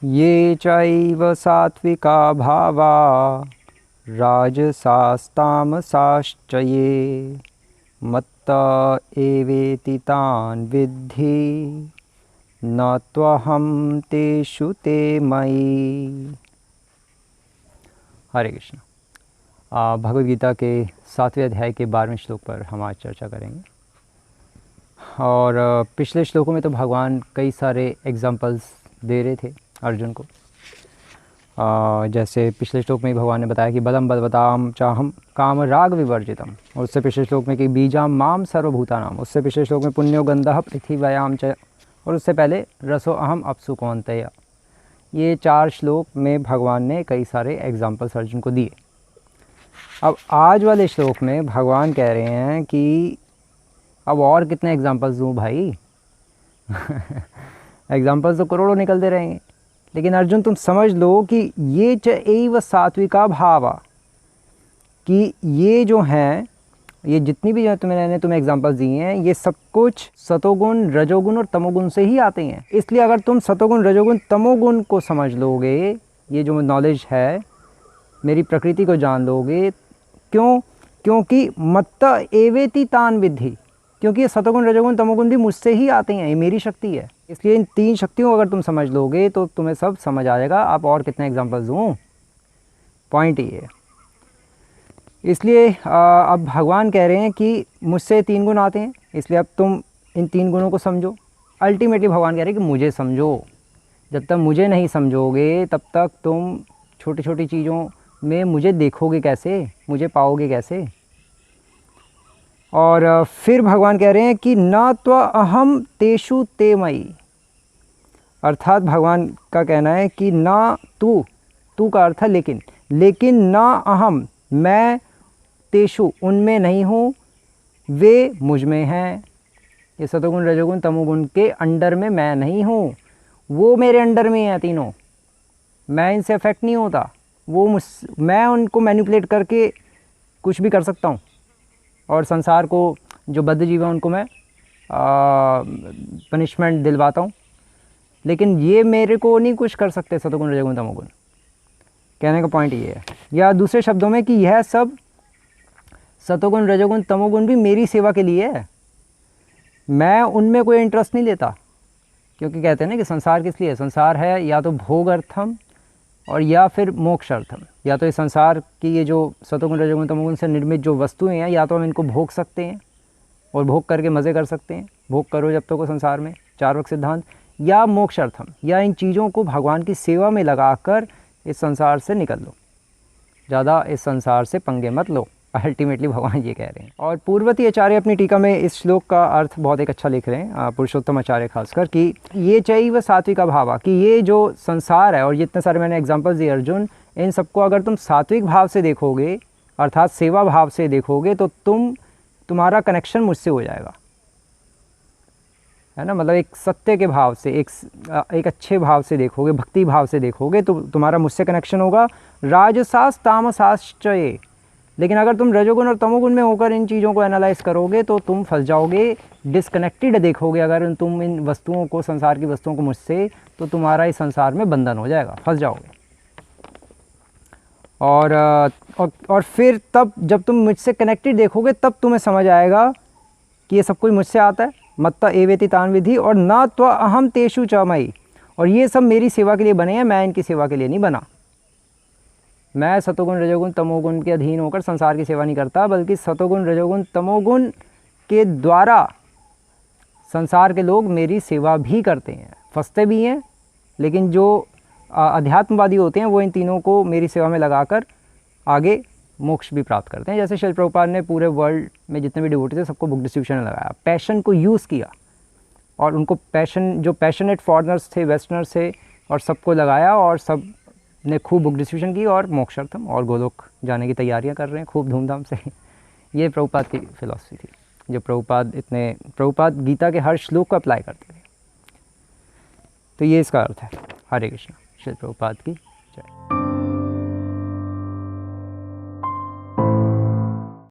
ये चैव सात्विका भावा राजसास्तामसाश्च ये मत्त एवेति तान् विद्धि न त्वहं तेषु ते मयि। हरे कृष्ण। भगवद गीता के 7वें अध्याय के 12वें श्लोक पर हम आज चर्चा करेंगे। और पिछले श्लोकों में तो भगवान कई सारे एग्जाम्पल्स दे रहे थे अर्जुन को। जैसे पिछले श्लोक में भगवान ने बताया कि बलम बलवताम चाहम काम राग विवर्जितम, और उससे पिछले श्लोक में कि बीजाम माम सर्वभूतानाम, उससे पिछले श्लोक में पुण्यो गंधः पृथ्वीयाम च, और उससे पहले रसो अहम अप्सु कौन्तेय। ये 4 श्लोक में भगवान ने कई सारे एग्जाम्पल्स अर्जुन को दिए। अब आज वाले श्लोक में भगवान कह रहे हैं कि अब और कितने एग्जाम्पल्स दूँ भाई। एग्जाम्पल्स तो करोड़ों निकलते रहेंगे, लेकिन अर्जुन तुम समझ लो कि ये च एव सात्विका भावा, कि ये जो हैं, ये जितनी भी जो तुम्हें एग्जाम्पल्स दिए हैं, ये सब कुछ सतोगुण रजोगुण और तमोगुण से ही आते हैं। इसलिए अगर तुम सतोगुण रजोगुण तमोगुण को समझ लोगे, ये जो नॉलेज है, मेरी प्रकृति को जान लोगे, क्योंकि मत्त एवेति तान विद्धि, क्योंकि ये सतोगुण रजोगुण तमोगुण भी मुझसे ही आते हैं, ये मेरी शक्ति है। इसलिए इन 3 शक्तियों को अगर तुम समझ लोगे तो तुम्हें सब समझ आ जाएगा। आप और कितने एग्जाम्पल्स दूँ, पॉइंट ये है। इसलिए अब भगवान कह रहे हैं कि मुझसे 3 गुण आते हैं, इसलिए अब तुम इन 3 गुणों को समझो। अल्टीमेटली भगवान कह रहे हैं कि मुझे समझो। जब तक मुझे नहीं समझोगे तब तक तुम छोटी छोटी चीज़ों में मुझे देखोगे कैसे, मुझे पाओगे कैसे। और फिर भगवान कह रहे हैं कि न त्व अहम तेषु ते मयि, अर्थात भगवान का कहना है कि ना तू का अर्थ है लेकिन न अहम, मैं तेषु उनमें नहीं हूँ, वे मुझ में हैं। ये सतोगुण रजोगुण तमोगुण के अंडर में मैं नहीं हूँ, वो मेरे अंडर में है तीनों। मैं इनसे अफेक्ट नहीं होता, मैं उनको मैनिपुलेट करके कुछ भी कर सकता हूँ, और संसार को जो बद्ध जीव है उनको मैं पनिशमेंट दिलवाता हूँ, लेकिन ये मेरे को नहीं कुछ कर सकते सतोगुण रजोगुण तमोगुण। कहने का पॉइंट ये है, या दूसरे शब्दों में कि यह सब सतोगुण रजोगुण तमोगुण भी मेरी सेवा के लिए है। मैं उनमें कोई इंटरेस्ट नहीं लेता, क्योंकि कहते हैं ना कि संसार किस लिए है। संसार है या तो भोग अर्थम और या फिर मोक्ष अर्थम। या तो इस संसार की ये जो सतोगुण रजोगुण तमोगुण से निर्मित जो वस्तुएं हैं, या तो हम इनको भोग सकते हैं और भोग करके मज़े कर सकते हैं, भोग करो जब तक हो संसार में, 4 वक्त सिद्धांत, या मोक्ष अर्थम, या इन चीज़ों को भगवान की सेवा में लगाकर इस संसार से निकल लो, ज़्यादा इस संसार से पंगे मत लो। अल्टीमेटली भगवान ये कह रहे हैं। और पूर्ववर्ती आचार्य अपनी टीका में इस श्लोक का अर्थ बहुत एक अच्छा लिख रहे हैं, पुरुषोत्तम आचार्य खासकर, कि ये चैव सात्विका भावा, कि ये जो संसार है और जितने सारे मैंने एग्जांपल्स दिए अर्जुन, इन सबको अगर तुम सात्विक भाव से देखोगे, अर्थात सेवा भाव से देखोगे, तो तुम्हारा कनेक्शन मुझसे हो जाएगा, है ना। मतलब एक सत्य के भाव से, एक अच्छे भाव से देखोगे, भक्ति भाव से देखोगे, तो तुम्हारा मुझसे कनेक्शन होगा। राजसास तामसाश्च ये, लेकिन अगर तुम रजोगुण और तमोगुण में होकर इन चीज़ों को एनालाइज करोगे तो तुम फंस जाओगे, डिसकनेक्टेड देखोगे अगर तुम इन वस्तुओं को, संसार की वस्तुओं को मुझसे, तो तुम्हारा इस संसार में बंधन हो जाएगा, फंस जाओगे। और फिर तब जब तुम मुझसे कनेक्टेड देखोगे तब तुम्हें समझ आएगा कि ये सब कुछ मुझसे आता है। मत्ता एवेति तान विधि, और न त्व अहम तेषु च मयि, और ये सब मेरी सेवा के लिए बने हैं, मैं इनकी सेवा के लिए नहीं बना। मैं सतोगुण रजोगुण तमोगुण के अधीन होकर संसार की सेवा नहीं करता, बल्कि सतोगुण रजोगुण तमोगुण के द्वारा संसार के लोग मेरी सेवा भी करते हैं, फंसते भी हैं, लेकिन जो अध्यात्मवादी होते हैं वो इन तीनों को मेरी सेवा में लगाकर आगे मोक्ष भी प्राप्त करते हैं। जैसे शिल प्रभुपाद ने पूरे वर्ल्ड में जितने भी डिवोटी थे सबको बुक डिस्ट्रीब्यूशन में लगाया, पैशन को यूज़ किया, और उनको जो पैशनेट फॉरेनर्स थे, वेस्टर्नर्स थे, और सबको लगाया, और सब ने खूब बुक डिस्ट्रीब्यूशन की, और मोक्षार्थम और गोलोक जाने की तैयारियां कर रहे हैं खूब धूमधाम से। ये प्रभुपाद की फिलॉसफी थी, जो प्रभुपाद गीता के हर श्लोक को अप्लाई करते थे। तो ये इसका अर्थ है। हरे कृष्ण। श्री प्रभुपाद की जय।